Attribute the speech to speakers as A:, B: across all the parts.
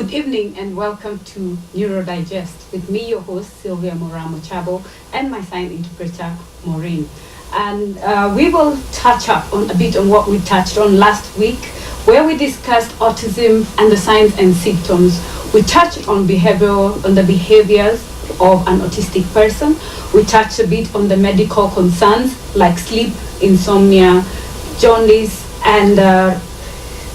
A: Good evening and welcome to Neuro Digest with me, your host, Sylvia Moramo Chabo, and my sign interpreter, Maureen. And we will touch up on a bit on what we touched on last week, where we discussed autism and the signs and symptoms. We touched on the behaviors of an autistic person. We touched a bit on the medical concerns like sleep, insomnia, jaundice, and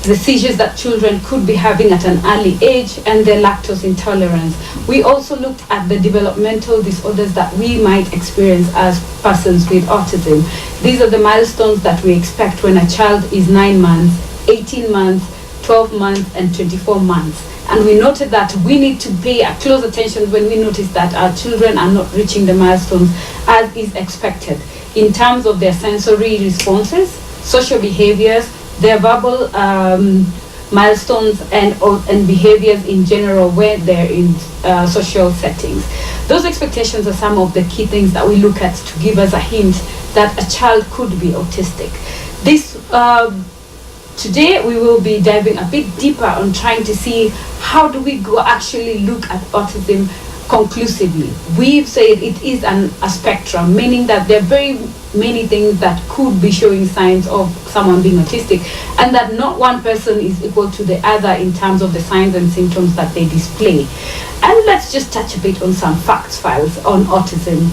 A: the seizures that children could be having at an early age, and their lactose intolerance. We also looked at the developmental disorders that we might experience as persons with autism. These are the milestones that we expect when a child is 9 months, 18 months, 12 months, and 24 months. And we noted that we need to pay a close attention when we notice that our children are not reaching the milestones as is expected in terms of their sensory responses, social behaviors, their verbal milestones, and behaviors in general where they're in social settings. Those expectations are some of the key things that we look at to give us a hint that a child could be autistic. Today we will be diving a bit deeper on trying to see how do we actually look at autism conclusively. We've said it is a spectrum, meaning that there are very many things that could be showing signs of someone being autistic, and that not one person is equal to the other in terms of the signs and symptoms that they display. And let's just touch a bit on some facts files on autism.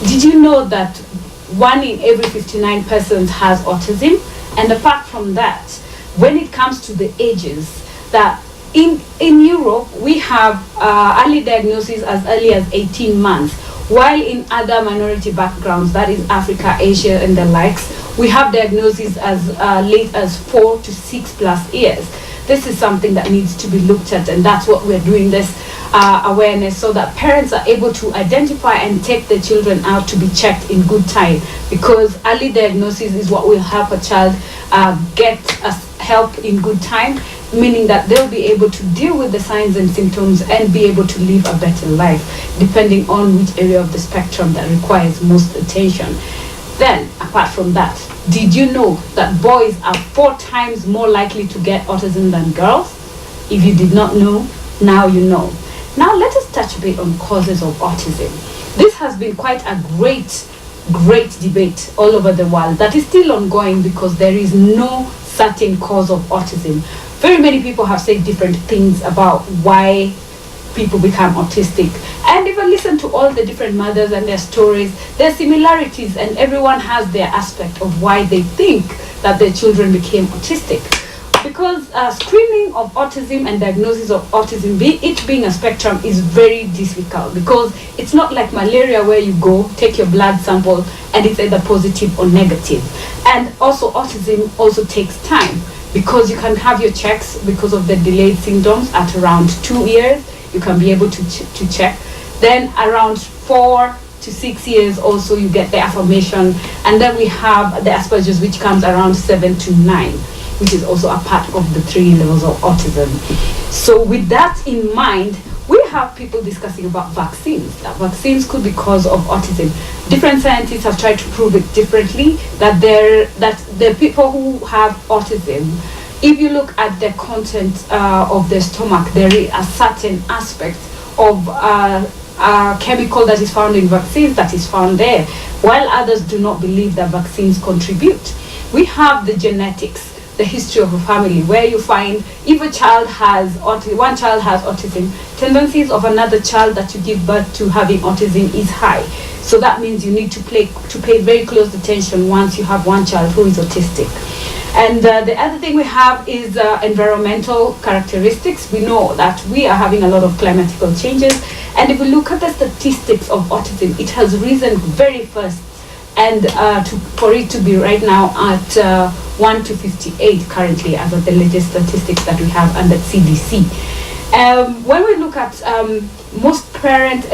A: Did you know that 1 in every 59 persons has autism? And apart from that, when it comes to the ages, that in Europe, we have early diagnosis as early as 18 months, while in other minority backgrounds, that is Africa, Asia, and the likes, we have diagnoses as late as 4 to 6+ years. This is something that needs to be looked at, and that's what we're doing this awareness, so that parents are able to identify and take their children out to be checked in good time, because early diagnosis is what will help a child get help in good time, meaning that they'll be able to deal with the signs and symptoms and be able to live a better life, depending on which area of the spectrum that requires most attention. Then, apart from that, did you know that boys are 4 times more likely to get autism than girls? If you did not know, now you know. Now let us touch a bit on causes of autism. This has been quite a great debate all over the world that is still ongoing, because there is no certain cause of autism. Very many people have said different things about why people become autistic. And if I listen to all the different mothers and their stories, there are similarities, and everyone has their aspect of why they think that their children became autistic. Because screening of autism and diagnosis of autism, it being a spectrum, is very difficult, because it's not like malaria where you go, take your blood sample, and it's either positive or negative. And also autism also takes time, because you can have your checks because of the delayed symptoms at around 2 years. You can be able to check. Then around 4 to 6 years also you get the affirmation. And then we have the Asperger's, which comes around 7 to 9, which is also a part of the 3 levels of autism. So with that in mind, we have people discussing about vaccines. That vaccines could be cause of autism. Different scientists have tried to prove it differently, that the people who have autism, if you look at the content of their stomach, there is a certain aspect of a chemical that is found in vaccines that is found there, while others do not believe that vaccines contribute. We have the genetics, the history of a family, where you find if one child has autism, tendencies of another child that you give birth to having autism is high. So that means you need to pay very close attention once you have one child who is autistic. And the other thing we have is environmental characteristics. We know that we are having a lot of climatical changes, and if we look at the statistics of autism, it has risen very fast, and for it to be right now at 1 to 58 currently, as of the latest statistics that we have under CDC. When we look at most parents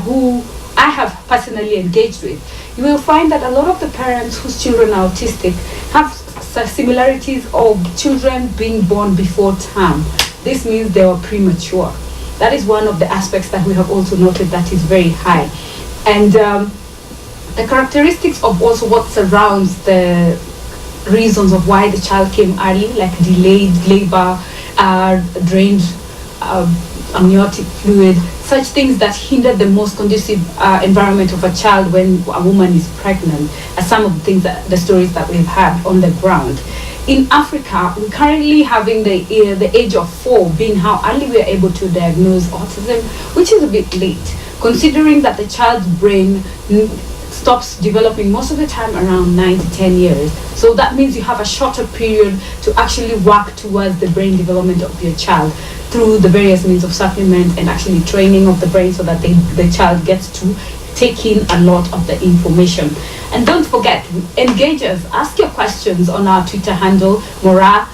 A: who I have personally engaged with, you will find that a lot of the parents whose children are autistic have similarities of children being born before term. This means they were premature. That is one of the aspects that we have also noted that is very high. And the characteristics of also what surrounds the reasons of why the child came early, like delayed labor, drained amniotic fluid, such things that hinder the most conducive environment of a child when a woman is pregnant, are some of the things the stories that we've had on the ground. In Africa, we're currently having the age of 4 being how early we are able to diagnose autism, which is a bit late, considering that the child's brain stops developing most of the time around 9 to 10 years. So that means you have a shorter period to actually work towards the brain development of your child through the various means of supplement and actually training of the brain so that the child gets to take in a lot of the information. And don't forget, engage us, ask your questions on our Twitter handle, Mora,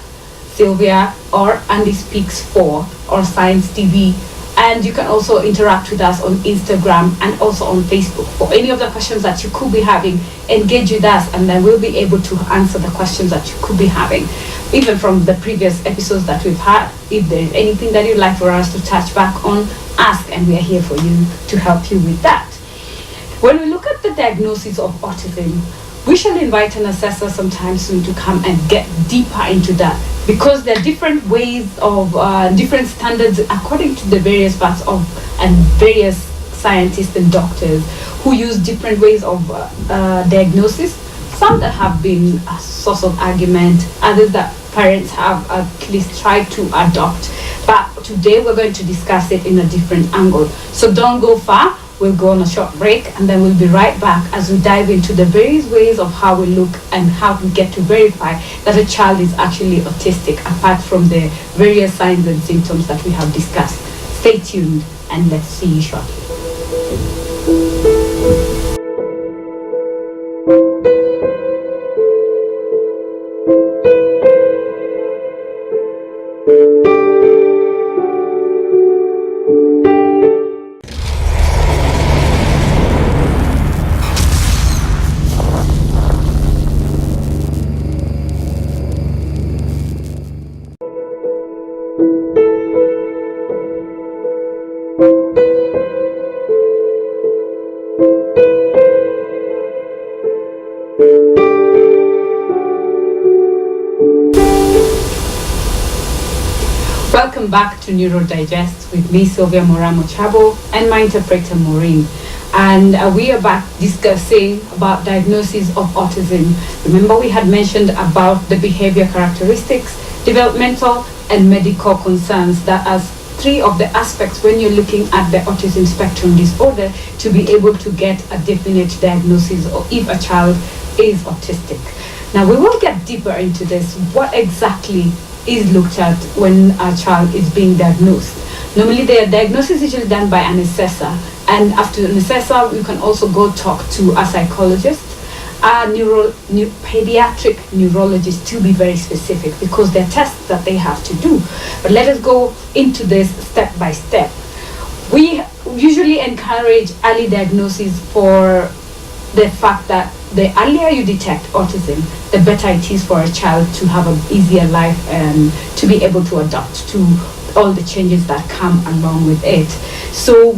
A: Sylvia, or Andy Speaks 4, or Science TV. And you can also interact with us on Instagram and also on Facebook. For any of the questions that you could be having, engage with us, and then we'll be able to answer the questions that you could be having, even from the previous episodes that we've had. If there is anything that you'd like for us to touch back on, ask, and we are here for you to help you with that. When we look at the diagnosis of autism, we shall invite an assessor sometime soon to come and get deeper into that, because there are different ways of different standards according to the various parts of and various scientists and doctors who use different ways of diagnosis. Some that have been a source of argument, others that parents have at least tried to adopt. But today we're going to discuss it in a different angle. So don't go far. We'll go on a short break, and then we'll be right back as we dive into the various ways of how we look and how we get to verify that a child is actually autistic, apart from the various signs and symptoms that we have discussed. Stay tuned, and let's see you shortly. Welcome back to Neuro Digest with me, Sylvia Moramo Chabo, and my interpreter, Maureen. And we are back discussing about diagnosis of autism. Remember, we had mentioned about the behavior characteristics, developmental and medical concerns, that as 3 of the aspects when you're looking at the autism spectrum disorder to be able to get a definite diagnosis or if a child is autistic. Now we will get deeper into this. What exactly is looked at when a child is being diagnosed? Normally the diagnosis is usually done by an assessor, and after an assessor you can also go talk to a psychologist, a pediatric neurologist, to be very specific, because there are tests that they have to do. But let us go into this step by step. We usually encourage early diagnosis for the fact that the earlier you detect autism, the better it is for a child to have an easier life and to be able to adapt to all the changes that come along with it. So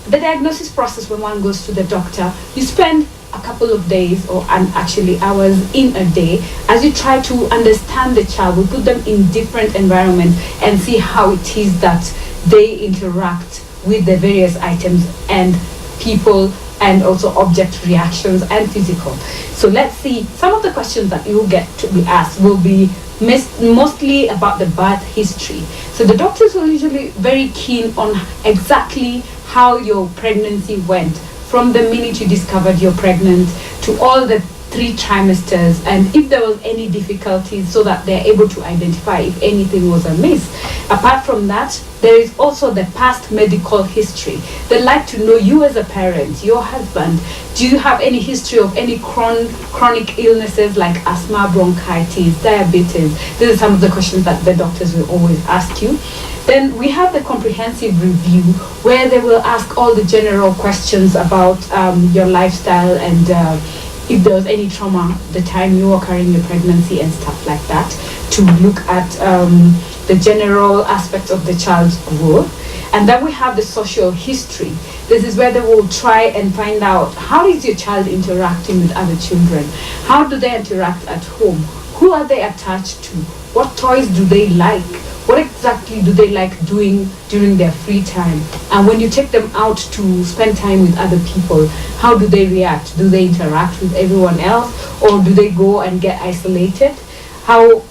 A: the diagnosis process, when one goes to the doctor, you spend a couple of days or actually hours in a day as you try to understand the child. We put them in different environments and see how it is that they interact with the various items and people, and also object reactions and physical. So let's see, some of the questions that you will get to be asked will be mostly about the birth history. So the doctors will usually very keen on exactly how your pregnancy went, from the minute you discovered you're pregnant to all the 3 trimesters, and if there was any difficulties, so that they're able to identify if anything was amiss. Apart from that, there is also the past medical history. They like to know you as a parent, your husband. Do you have any history of any chronic illnesses like asthma, bronchitis, diabetes? These are some of the questions that the doctors will always ask you. Then we have the comprehensive review, where they will ask all the general questions about your lifestyle and if there was any trauma the time you were carrying your pregnancy and stuff like that, to look at the general aspects of the child's growth. And then we have the social history. This is where they will try and find out, how is your child interacting with other children? How do they interact at home? Who are they attached to? What toys do they like? What exactly do they like doing during their free time? And when you take them out to spend time with other people, how do they react? Do they interact with everyone else, or do they go and get isolated? How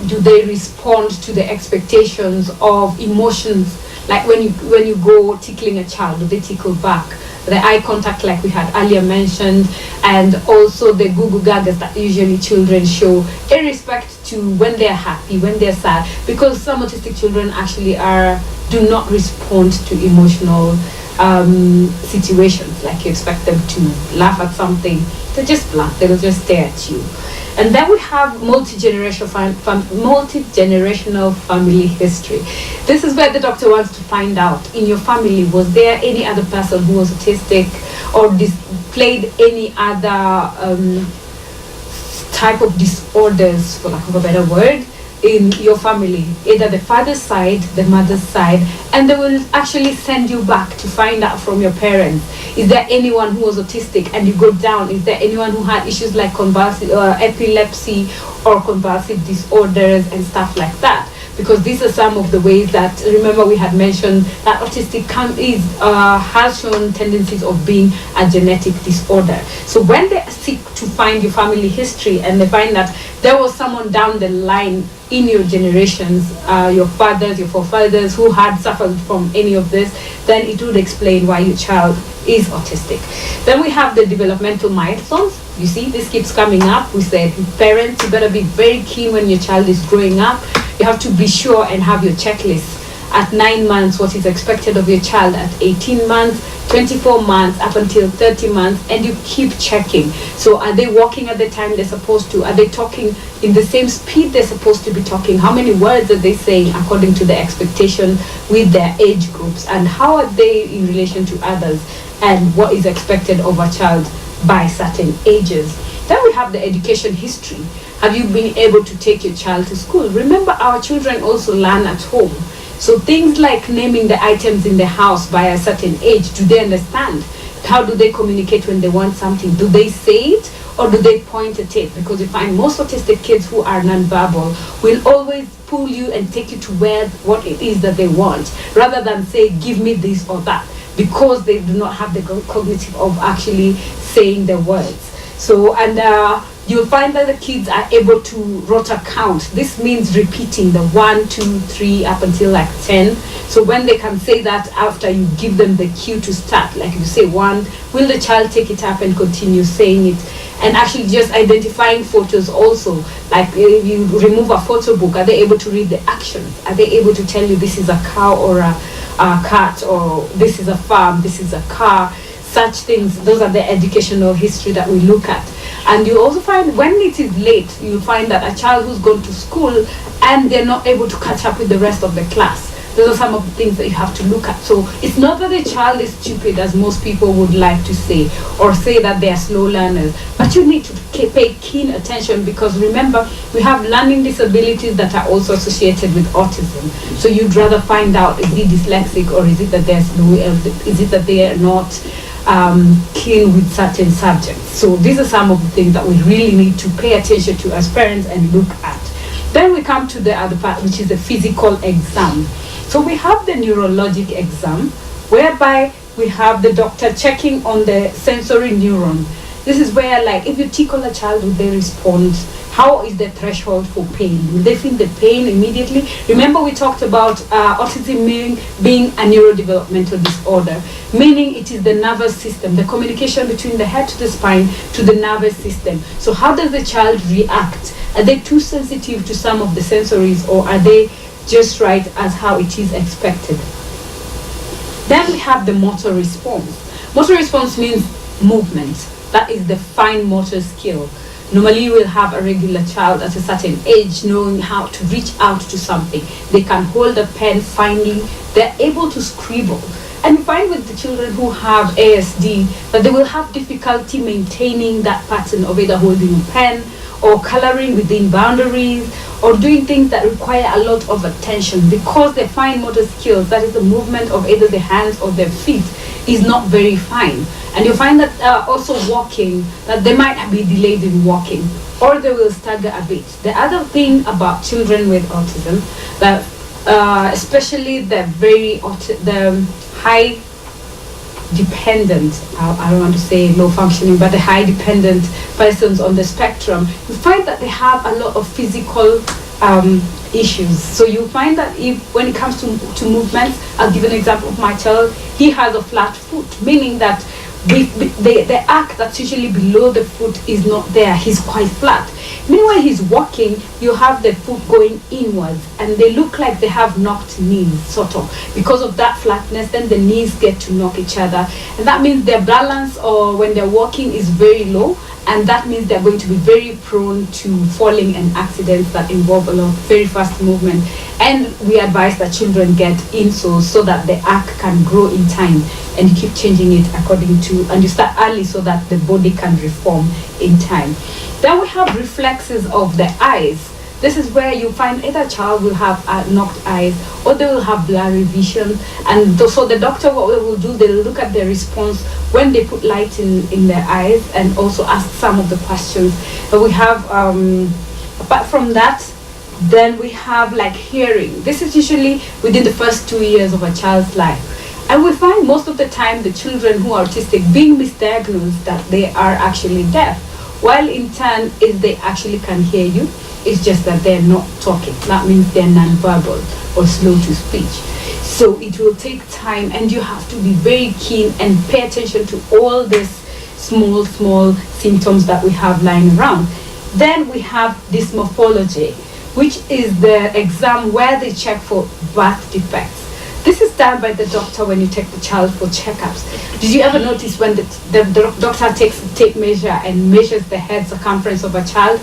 A: do they respond to the expectations of emotions? Like when you go tickling a child, do they tickle back? The eye contact, like we had earlier mentioned, and also the goo goo gagas that usually children show, in respect to when they're happy, when they're sad, because some autistic children actually do not respond to emotional situations. Like you expect them to laugh at something, they just blunt, they'll just stare at you. And then we have multi-generational family history. This is where the doctor wants to find out, in your family, was there any other person who was autistic or displayed any other type of disorders, for lack of a better word, in your family, either the father's side, the mother's side, and they will actually send you back to find out from your parents. Is there anyone who was autistic? And you go down, is there anyone who had issues like convulsive epilepsy or convulsive disorders and stuff like that? Because these are some of the ways that, remember we had mentioned that autistic has shown tendencies of being a genetic disorder. So when they seek to find your family history and they find that there was someone down the line in your generations, your fathers, your forefathers, who had suffered from any of this, then it would explain why your child is autistic. Then we have the developmental milestones. You see, this keeps coming up. We said, parents, you better be very keen when your child is growing up. You have to be sure and have your checklist. At 9 months, what is expected of your child, at 18 months, 24 months, up until 30 months, and you keep checking. So are they walking at the time they're supposed to? Are they talking in the same speed they're supposed to be talking? How many words are they saying according to the expectation with their age groups? And how are they in relation to others? And what is expected of a child by certain ages? Then we have the education history. Have you been able to take your child to school? Remember, our children also learn at home. So things like naming the items in the house by a certain age, do they understand? How do they communicate when they want something? Do they say it or do they point at it? Because you find most autistic kids who are nonverbal will always pull you and take you to what it is that they want, rather than say, give me this or that, because they do not have the cognitive of actually saying the words. So, and you'll find that the kids are able to rota count. This means repeating the 1, 2, 3 up until like 10. So when they can say that after you give them the cue to start, like you say 1, will the child take it up and continue saying it? And actually just identifying photos also, like if you remove a photo book, are they able to read the actions? Are they able to tell you this is a cow or a cat, or this is a farm, this is a car? Such things, those are the educational history that we look at. And you also find when it is late, you find that a child who's gone to school and they're not able to catch up with the rest of the class. Those are some of the things that you have to look at. So it's not that the child is stupid, as most people would like to say, or say that they are slow learners, but you need to pay keen attention, because remember, we have learning disabilities that are also associated with autism. So you'd rather find out, is he dyslexic, or is it that they're slow, is it that they are not keen with certain subjects? So these are some of the things that we really need to pay attention to as parents and look at. Then we come to the other part, which is the physical exam. So we have the neurologic exam, whereby we have the doctor checking on the sensory neuron. This is where, like, if you tickle a child, will they respond? How is the threshold for pain? Will they feel the pain immediately? Remember, we talked about autism being a neurodevelopmental disorder, meaning it is the nervous system, the communication between the head to the spine to the nervous system. So how does the child react? Are they too sensitive to some of the sensories, or are they just right as how it is expected? Then we have the motor response. Motor response means movement. That is the fine motor skill. Normally you will have a regular child at a certain age knowing how to reach out to something. They can hold a pen finely. They're able to scribble. And we find with the children who have ASD that they will have difficulty maintaining that pattern of either holding a pen or coloring within boundaries, or doing things that require a lot of attention, because the fine motor skills, that is the movement of either the hands or their feet, is not very fine. And you find that also walking, that they might be delayed in walking, or they will stagger a bit. The other thing about children with autism, that especially the high dependent, I don't want to say low functioning, but the high dependent persons on the spectrum, you find that they have a lot of physical issues. So you find that when it comes to movements, I'll give an example of my child. He has a flat foot, meaning that the arc that's usually below the foot is not there. He's quite flat. Meanwhile, he's walking, you have the foot going inwards, and they look like they have knocked knees, sort of. Because of that flatness, then the knees get to knock each other. And that means their balance, or when they're walking, is very low. And that means they're going to be very prone to falling and accidents that involve a lot of very fast movement. And we advise that children get insoles so that the arc can grow in time, and you keep changing it according to, and you start early so that the body can reform in time. Then we have reflexes of the eyes. This is where you find either child will have knocked eyes, or they will have blurry vision. And so the doctor, what they will do, they will look at their response when they put light in their eyes, and also ask some of the questions. But we have, apart from that, then we have like hearing. This is usually within the first 2 years of a child's life. And we find most of the time the children who are autistic being misdiagnosed that they are actually deaf, while in turn is they actually can hear you. It's just that they're not talking. That means they're nonverbal or slow to speech. So it will take time, and you have to be very keen and pay attention to all these small symptoms that we have lying around. Then we have dysmorphology, which is the exam where they check for birth defects. This is done by the doctor when you take the child for checkups. Did you ever notice when the doctor takes a tape measure and measures the head circumference of a child?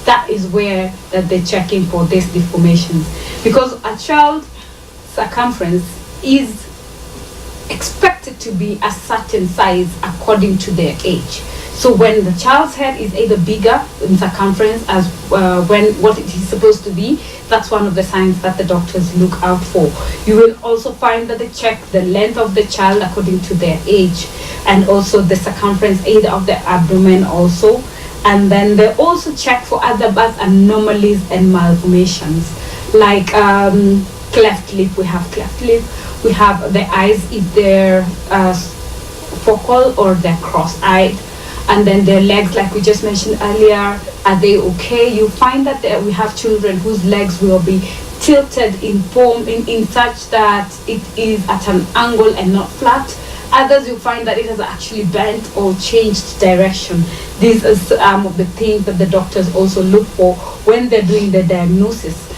A: That is where that they're checking for these deformations, because a child's circumference is expected to be a certain size according to their age. So when the child's head is either bigger in circumference as when what it is supposed to be, that's one of the signs that the doctors look out for. You will also find that they check the length of the child according to their age, and also the circumference either of the abdomen also. And then they also check for other birth anomalies and malformations, like cleft lip. We have cleft lip. We have the eyes, if they're focal or they're cross-eyed. And then their legs, like we just mentioned earlier, are they okay? You find that we have children whose legs will be tilted in form in such that it is at an angle and not flat. Others, you find that it has actually bent or changed direction. These are some of the things that the doctors also look for when they're doing the diagnosis.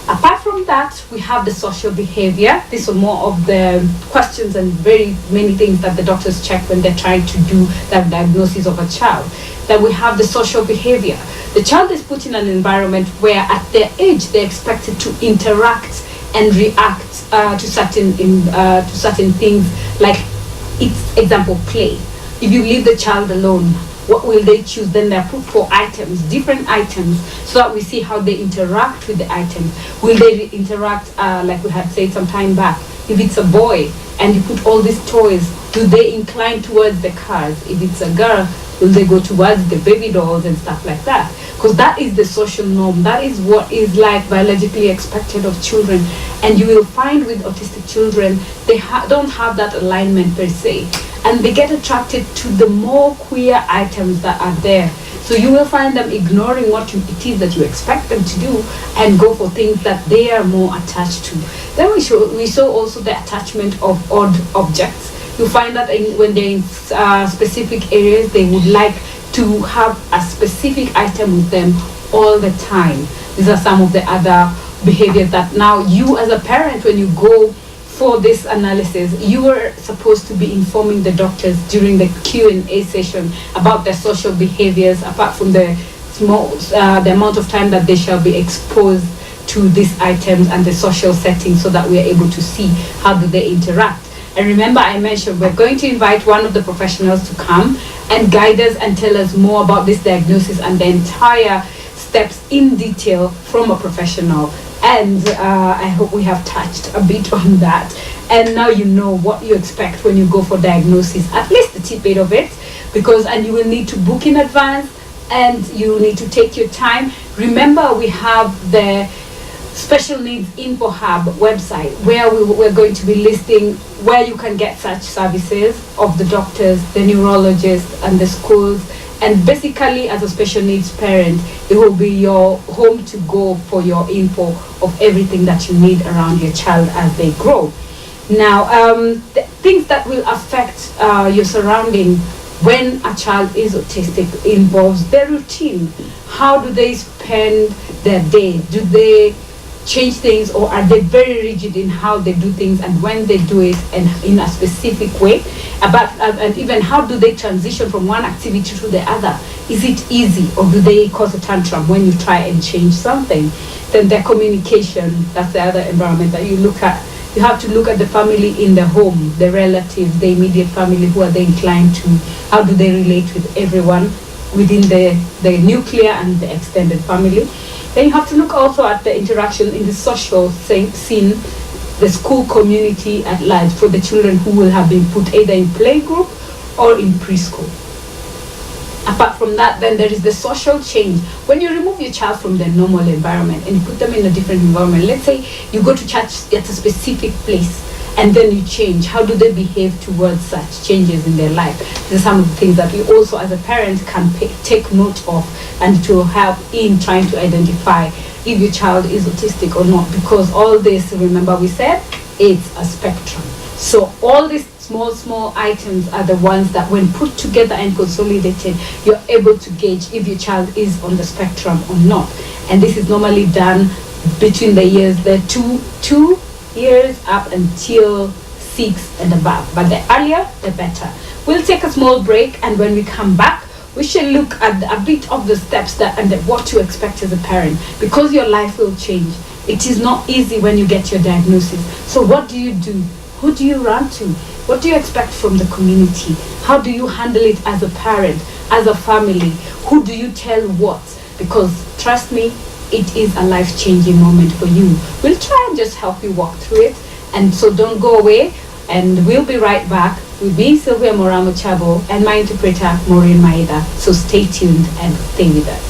A: Apart from that, we have the social behavior. These are more of the questions and very many things that the doctors check when they're trying to do the diagnosis of a child. Then we have the social behavior. The child is put in an environment where at their age they're expected to interact and react to certain things, like example, play. If you leave the child alone, what will they choose? Then they're put for items, different items, so that we see how they interact with the items. Will they interact like we had said some time back? If it's a boy and you put all these toys, do they incline towards the cars? If it's a girl, will they go towards the baby dolls and stuff like that? Because that is the social norm. That is what is like biologically expected of children. And you will find with autistic children, they don't have that alignment per se. And they get attracted to the more queer items that are there. So you will find them ignoring what it is that you expect them to do and go for things that they are more attached to. Then we saw also the attachment of odd objects. You find that when they're in specific areas, they would like to have a specific item with them all the time. These are some of the other behaviors that now you as a parent, when you go for this analysis, you were supposed to be informing the doctors during the Q&A session about their social behaviors, apart from the amount of time that they shall be exposed to these items and the social setting, so that we are able to see how do they interact. And remember, I mentioned we're going to invite one of the professionals to come and guide us and tell us more about this diagnosis and the entire steps in detail from a professional. And I hope we have touched a bit on that. And now you know what you expect when you go for diagnosis, at least the tidbit of it, and you will need to book in advance and you need to take your time. Remember, we have the Special Needs Info Hub website where we're going to be listing where you can get such services of the doctors, the neurologists, and the schools. And basically, as a special needs parent, it will be your home to go for your info of everything that you need around your child as they grow. Now, the things that will affect your surrounding when a child is autistic involves their routine. How do they spend their day? Do they change things, or are they very rigid in how they do things and when they do it and in a specific way? And even how do they transition from one activity to the other? Is it easy, or do they cause a tantrum when you try and change something? Then their communication, that's the other environment that you look at. You have to look at the family in the home, the relatives, the immediate family, who are they inclined to? How do they relate with everyone within the nuclear and the extended family? Then you have to look also at the interaction in the social scene, the school community at large, for the children who will have been put either in playgroup or in preschool. Apart from that, then there is the social change. When you remove your child from their normal environment and you put them in a different environment, let's say you go to church at a specific place and then you change, how do they behave towards such changes in their life? These are some of the things that we also as a parent can take note of, and to help in trying to identify if your child is autistic or not, because all this, remember we said, it's a spectrum. So all these small items are the ones that when put together and consolidated, you're able to gauge if your child is on the spectrum or not. And this is normally done between the years, the two years up until 6 and above. But the earlier, the better. We'll take a small break, and when we come back, we should look at a bit of the steps that and what to expect as a parent, because your life will change. It is not easy when you get your diagnosis. So what do you do? Who do you run to? What do you expect from the community? How do you handle it as a parent, as a family? Who do you tell what? Because trust me, it is a life-changing moment for you. We'll try and just help you walk through it. And so don't go away, and we'll be right back with me, Sylvia Moramo Chabo, and my interpreter, Maureen Maeda. So stay tuned and stay with us.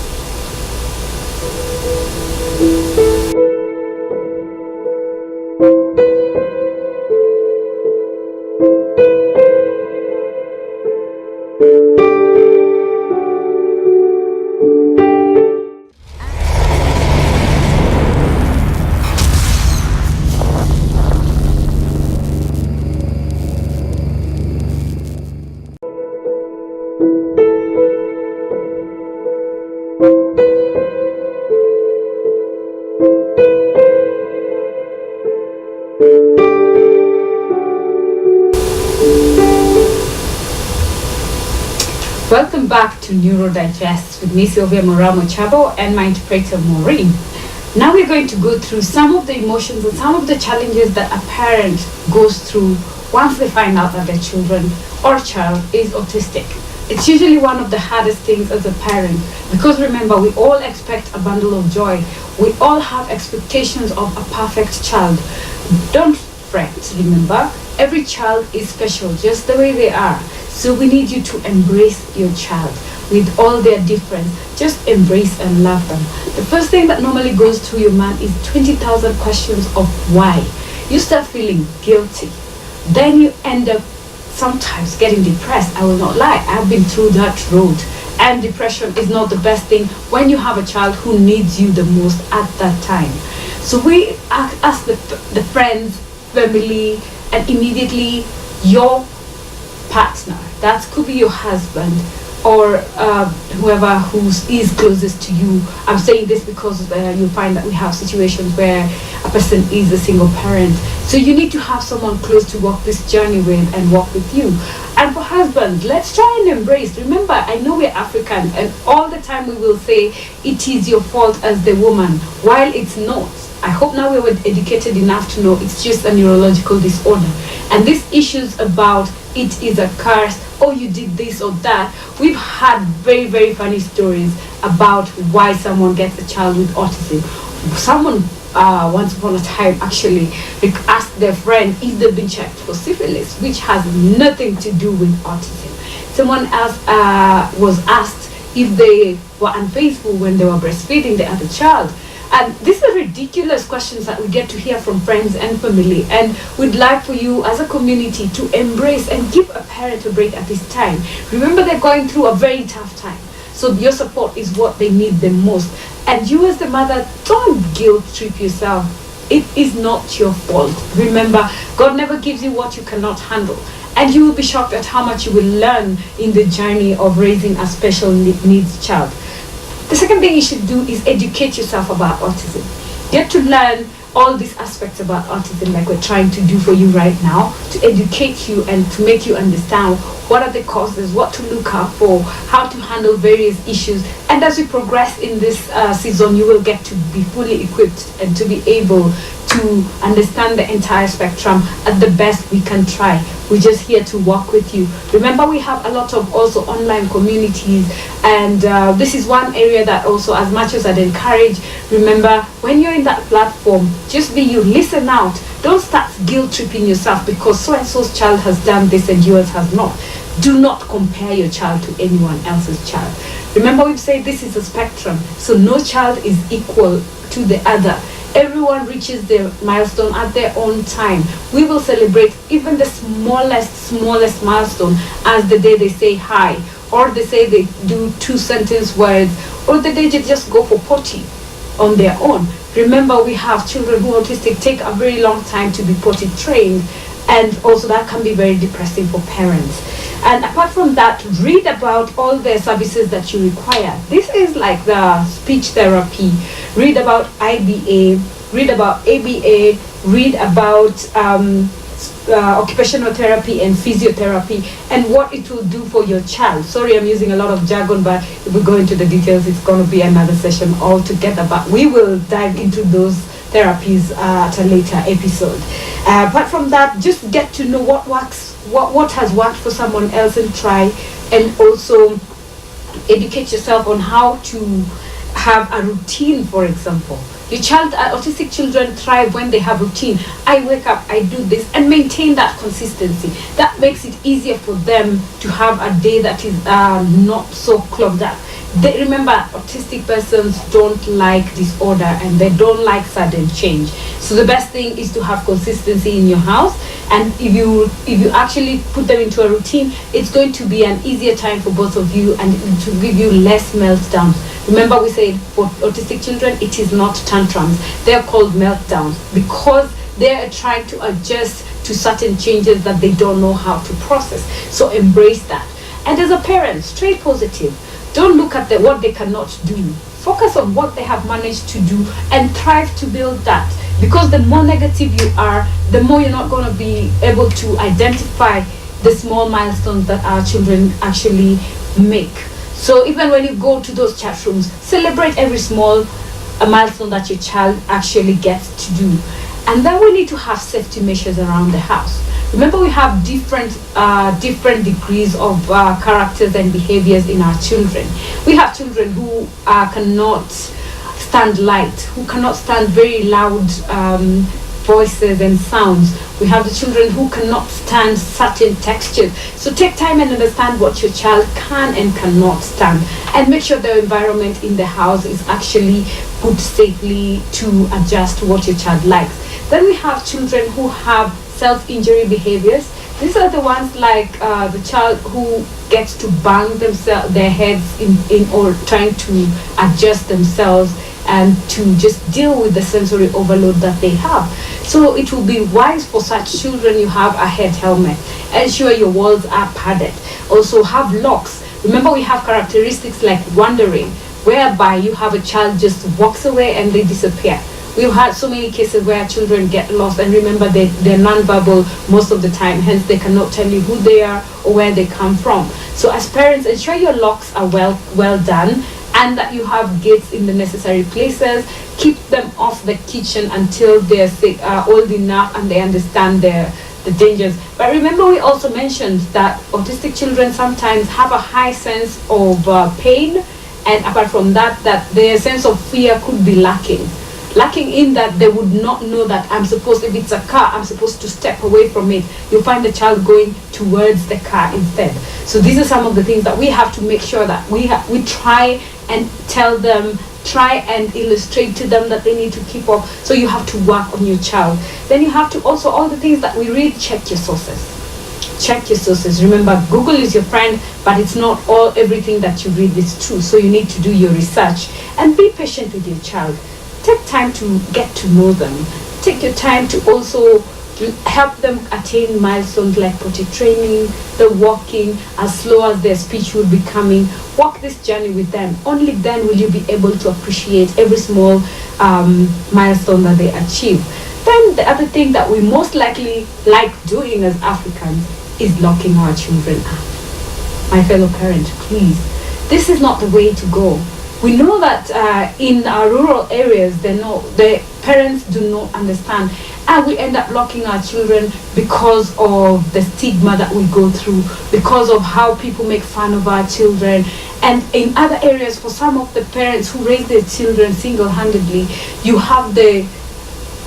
A: Welcome back to Neuro Digest with me, Sylvia Moramo Chabo, and my interpreter, Maureen. Now we're going to go through some of the emotions and some of the challenges that a parent goes through once they find out that their children or child is autistic. It's usually one of the hardest things as a parent, because remember, we all expect a bundle of joy. We all have expectations of a perfect child. Don't fret, remember, every child is special just the way they are. So we need you to embrace your child with all their difference. Just embrace and love them. The first thing that normally goes through your mind is 20,000 questions of why. You start feeling guilty. Then you end up sometimes getting depressed. I will not lie, I've been through that road. And depression is not the best thing when you have a child who needs you the most at that time. So we ask the friends, family, and immediately your partner. That could be your husband or whoever who is closest to you. I'm saying this because you'll find that we have situations where a person is a single parent. So you need to have someone close to walk this journey with and walk with you. And for husbands, let's try and embrace. Remember, I know we're African, and all the time we will say it is your fault as the woman, while it's not. I hope now we were educated enough to know it's just a neurological disorder. And these issues about it is a curse, or you did this or that, we've had very, very funny stories about why someone gets a child with autism. Someone once upon a time actually asked their friend if they've been checked for syphilis, which has nothing to do with autism. Someone else was asked if they were unfaithful when they were breastfeeding the other child? And these are ridiculous questions that we get to hear from friends and family. And we'd like for you as a community to embrace and give a parent a break at this time. Remember, they're going through a very tough time. So your support is what they need the most. And you as the mother, don't guilt trip yourself. It is not your fault. Remember, God never gives you what you cannot handle. And you will be shocked at how much you will learn in the journey of raising a special needs child. The second thing you should do is educate yourself about autism. Get to learn all these aspects about autism, like we're trying to do for you right now, to educate you and to make you understand what are the causes, what to look out for, how to handle various issues. And as we progress in this season, you will get to be fully equipped and to be able to understand the entire spectrum at the best we can try. We're just here to work with you. Remember, we have a lot of also online communities, and this is one area that also, as much as I'd encourage, remember, when you're in that platform, just be you, listen out. Don't start guilt tripping yourself because so and so's child has done this and yours has not. Do not compare your child to anyone else's child. Remember, we've said this is a spectrum, so no child is equal to the other. Everyone reaches their milestone at their own time. We will celebrate even the smallest milestone as the day they say hi, or they say they do 2-sentence words, or the day they just go for potty on their own. Remember, we have children who are autistic take a very long time to be potty trained, and also that can be very depressing for parents. And apart from that, read about all the services that you require. This is like the speech therapy. Read about IBA, read about ABA, read about occupational therapy and physiotherapy, and what it will do for your child. Sorry, I'm using a lot of jargon, but if we go into the details, it's going to be another session altogether. But we will dive into those therapies at a later episode. Apart from that, just get to know what works, what has worked for someone else, and try, and also educate yourself on how to have a routine. For example, your child, autistic children thrive when they have routine. I wake up, I do this, and maintain that consistency. That makes it easier for them to have a day that is not so clogged up. Remember, autistic persons don't like disorder and they don't like sudden change. So the best thing is to have consistency in your house, and if you actually put them into a routine, it's going to be an easier time for both of you and to give you less meltdowns. Remember, we said for autistic children, it is not tantrums. They're called meltdowns because they're trying to adjust to certain changes that they don't know how to process. So embrace that. And as a parent, stay positive. Don't look at what they cannot do. Focus on what they have managed to do and strive to build that. Because the more negative you are, the more you're not going to be able to identify the small milestones that our children actually make. So even when you go to those chat rooms, celebrate every small milestone that your child actually gets to do. And then we need to have safety measures around the house. Remember, we have different degrees of characters and behaviors in our children. We have children who cannot stand light, who cannot stand very loud voices and sounds. We have the children who cannot stand certain textures. So take time and understand what your child can and cannot stand, and make sure the environment in the house is actually put safely to adjust to what your child likes. Then we have children who have self-injury behaviors. These are the ones like the child who gets to bang their heads in or trying to adjust themselves and to just deal with the sensory overload that they have. So it will be wise for such children, you have a head helmet. Ensure your walls are padded. Also have locks. Remember, we have characteristics like wandering, whereby you have a child just walks away and they disappear. We've had so many cases where children get lost, and remember, they're non-verbal most of the time, hence they cannot tell you who they are or where they come from. So as parents, ensure your locks are well done, and that you have gates in the necessary places. Keep them off the kitchen until they're old enough and they understand the dangers. But remember, we also mentioned that autistic children sometimes have a high sense of pain, and apart from that, that their sense of fear could be lacking. lacking in that they would not know that if it's a car, I'm supposed to step away from it. You'll find the child going towards the car instead. So these are some of the things that we have to make sure that we try and tell them, try and illustrate to them that they need to keep up. So you have to work on your child. Then you have to also, all the things that we read, check your sources. Check your sources. Remember, Google is your friend, but it's not everything that you read is true. So you need to do your research and be patient with your child. Take time to get to know them. Take your time to also help them attain milestones like potty training, the walking, as slow as their speech will be coming. Walk this journey with them. Only then will you be able to appreciate every small milestone that they achieve. Then the other thing that we most likely like doing as Africans is locking our children up. My fellow parent, please, this is not the way to go. We know that in our rural areas, the parents do not understand, and we end up locking our children because of the stigma that we go through, because of how people make fun of our children. And in other areas, for some of the parents who raise their children single-handedly, you have the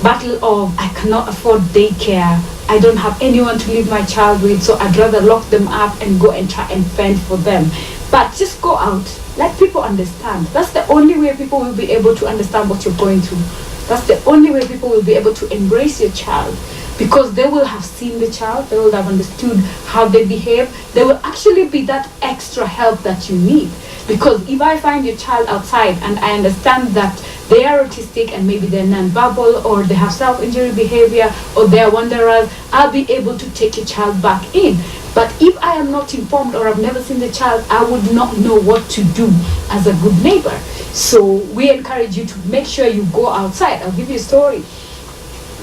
A: battle of, I cannot afford daycare, I don't have anyone to leave my child with, so I'd rather lock them up and go and try and fend for them. But just go out, let people understand. That's the only way people will be able to understand what you're going through. That's the only way people will be able to embrace your child, because they will have seen the child, they will have understood how they behave. There will actually be that extra help that you need. Because if I find your child outside and I understand that they are autistic and maybe they're non-verbal, or they have self-injury behavior, or they're wanderers, I'll be able to take your child back in. But if I am not informed or I've never seen the child, I would not know what to do as a good neighbor. So we encourage you to make sure you go outside. I'll give you a story.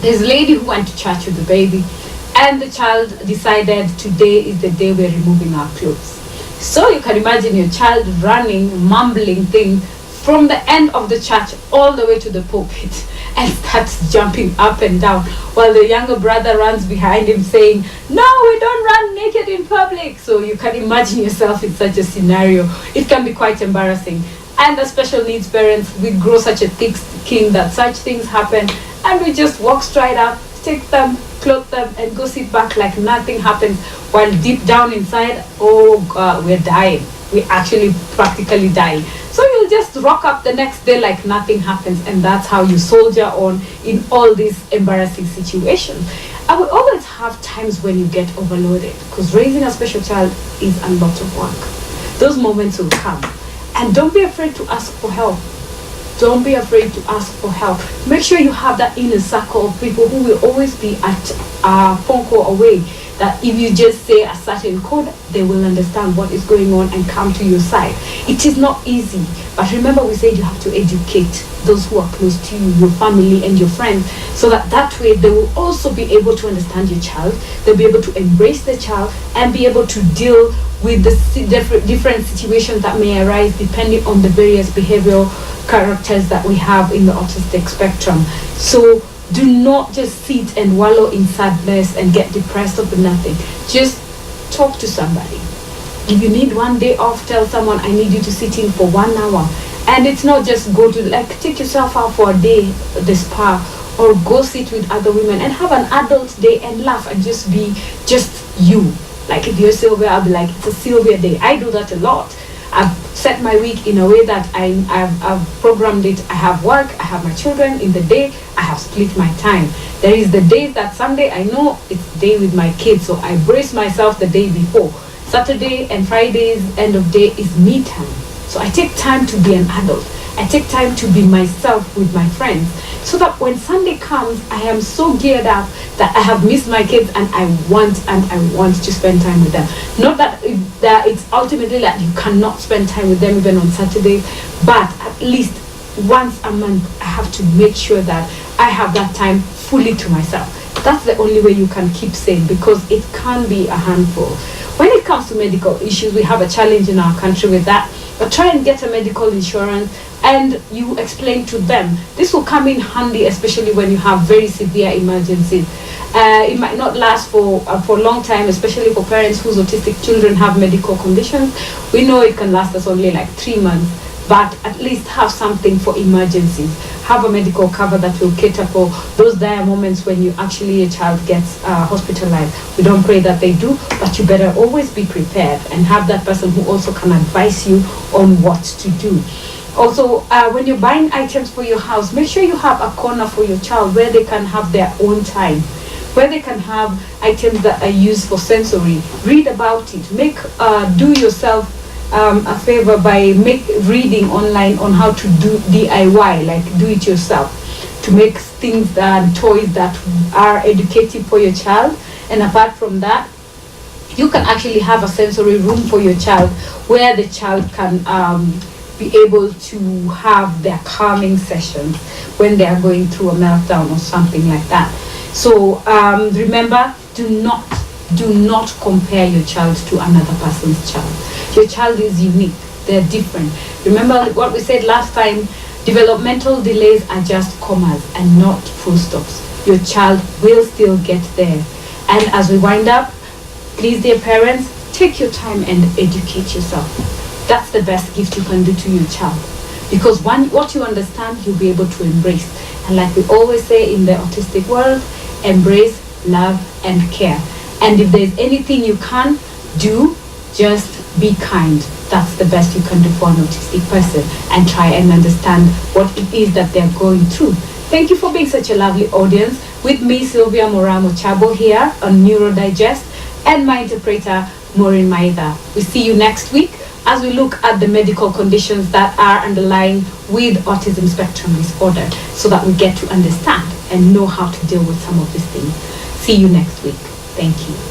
A: There's a lady who went to church with the baby, and the child decided today is the day we're removing our clothes. So you can imagine your child running, mumbling things from the end of the church all the way to the pulpit, and starts jumping up and down, while the younger brother runs behind him saying, "No, we don't run naked in public." So you can imagine yourself in such a scenario. It can be quite embarrassing. And the special needs parents, we grow such a thick skin that such things happen, and we just walk straight up, take them, clothe them, and go sit back like nothing happens, while deep down inside, oh God, we're dying. We actually practically die. So you'll just rock up the next day like nothing happens, and that's how you soldier on in all these embarrassing situations. I will always have times when you get overloaded, because raising a special child is a lot of work. Those moments will come, and don't be afraid to ask for help. Don't be afraid to ask for help. Make sure you have that inner circle of people who will always be at a phone call away, that if you just say a certain code, they will understand what is going on and come to your side. It is not easy, but remember we said you have to educate those who are close to you, your family and your friends, so that way they will also be able to understand your child, they'll be able to embrace the child and be able to deal with the different situations that may arise depending on the various behavioral characters that we have in the autistic spectrum. So do not just sit and wallow in sadness and get depressed over nothing. Just talk to somebody. If you need one day off, tell someone, I need you to sit in for 1 hour. And it's not just go to, take yourself out for a day, the spa, or go sit with other women and have an adult day and laugh and just be just you. Like if you're Sylvia, I'll be like, it's a Sylvia day. I do that a lot. I've set my week in a way that I've programmed it. I have work, I have my children in the day, I have split my time. There is the days that Sunday, I know it's the day with my kids, so I brace myself the day before. Saturday and Fridays, end of day is me time. So I take time to be an adult. I take time to be myself with my friends, so that when Sunday comes, I am so geared up that I have missed my kids and I want to spend time with them. Not that it's ultimately that you cannot spend time with them even on Saturdays, but at least once a month I have to make sure that I have that time fully to myself. That's the only way you can keep sane, because it can be a handful. When it comes to medical issues, we have a challenge in our country with that. But try and get a medical insurance, and you explain to them. This will come in handy, especially when you have very severe emergencies. It might not last for a long time, especially for parents whose autistic children have medical conditions. We know it can last us only like 3 months. but at least have something for emergencies. Have a medical cover that will cater for those dire moments when you actually, a child gets hospitalized. We don't pray that they do, but you better always be prepared and have that person who also can advise you on what to do. Also, when you're buying items for your house, make sure you have a corner for your child where they can have their own time, where they can have items that are used for sensory. Read about it. Do yourself a favor by reading online on how to do DIY, like do it yourself, to make things and toys that are educative for your child. And apart from that, you can actually have a sensory room for your child where the child can be able to have their calming sessions when they are going through a meltdown or something like that. So remember, do not compare your child to another person's child. Your child is unique. They're different. Remember what we said last time, developmental delays are just commas and not full stops. Your child will still get there. And as we wind up, please, dear parents, take your time and educate yourself. That's the best gift you can do to your child. Because what you understand, you'll be able to embrace. And like we always say in the autistic world, embrace, love, and care. And if there's anything you can do, just be kind. That's the best you can do for an autistic person, and try and understand what it is that they're going through. Thank you for being such a lovely audience. With me, Sylvia Moramo Chabo, here on Neuro Digest, and my interpreter, Maureen Maida. We see you next week as we look at the medical conditions that are underlying with autism spectrum disorder, so that we get to understand and know how to deal with some of these things. See you next week. Thank you.